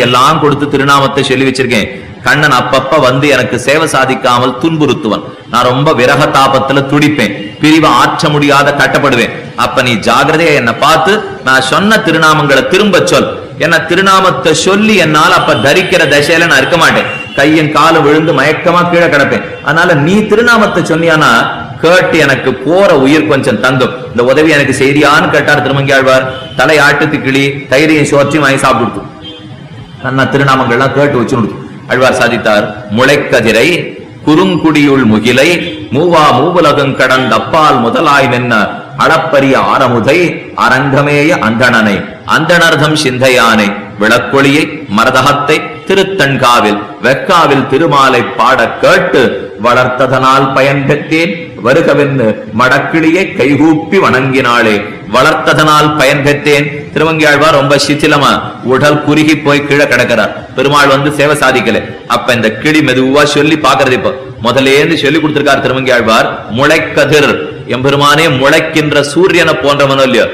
எல்லாம் கொடுத்து திருநாமத்தை சொல்லி வச்சிருக்கேன். கண்ணன் அப்பப்ப வந்து எனக்கு சேவை சாதிக்காமல் துன்புறுத்துவன். நான் ரொம்ப விரக தாபத்துல துடிப்பேன், பிரிவை ஆற்ற முடியாத கட்டப்படுவேன். அப்ப நீ ஜாகிரதையா என்ன பார்த்து நான் சொன்ன திருநாமங்களை திரும்ப சொல். என்ன திருநாமத்தை சொல்லி என்னால் அப்ப தரிக்கிற தசையில நான் இருக்க மாட்டேன். கையின் காலம் விழுந்து மயக்கமா கீழே கிடப்பேன். அதனால நீ திருநாமத்தை சொன்னியானா கேட்டு எனக்கு போற உயிர் கொஞ்சம் தங்கும். இந்த உதவி எனக்கு செய்தியான்னு கேட்டார் திருமங்கியாழ்வார். தலை ஆட்டுத்து கிளி தைரியம் சோர்ச்சியும் வாங்கி சாப்பிடுத்து. நன்னா திருநாமங்கள்லாம் கேட்டு வச்சு அழ்வார் சாதித்தார். முளைக்கதிரை குறுங்குடியுள் முகிலை மூவா மூவுலகம் கடந்த அப்பால் முதலாய் நின்ன அளப்பரிய ஆரமுதை அரங்கமேய அந்தணனை அந்தணர்தம் சிந்தையானை விளக்கொளியை மரதகத்தை திருத்தன்காவில் வெக்காவில் திருமாலை பாட கேட்டு வளர்த்ததனால் பயன் பெற்றேன் வருகவென்னு மடக்கிளியை கைகூப்பி வணங்கினாளே வளர்த்ததனால் பயன் பெற்றேன். திருமங்கியாழ்வார் ரொம்ப சித்திலமா உடல் குறுகி போய் கீழே கிடக்கிறார். பெருமாள் வந்து சேவை சாதிக்கல. அப்ப இந்த கிளி மெதுவா சொல்லி பாக்குறது. இப்ப முதலேந்து சொல்லி கொடுத்திருக்கார் திருமங்கியாழ்வார். முளைக்கதிர் எம்பெருமானே முளைக்கின்ற சூரியனை போன்றவனோ இல்லையோ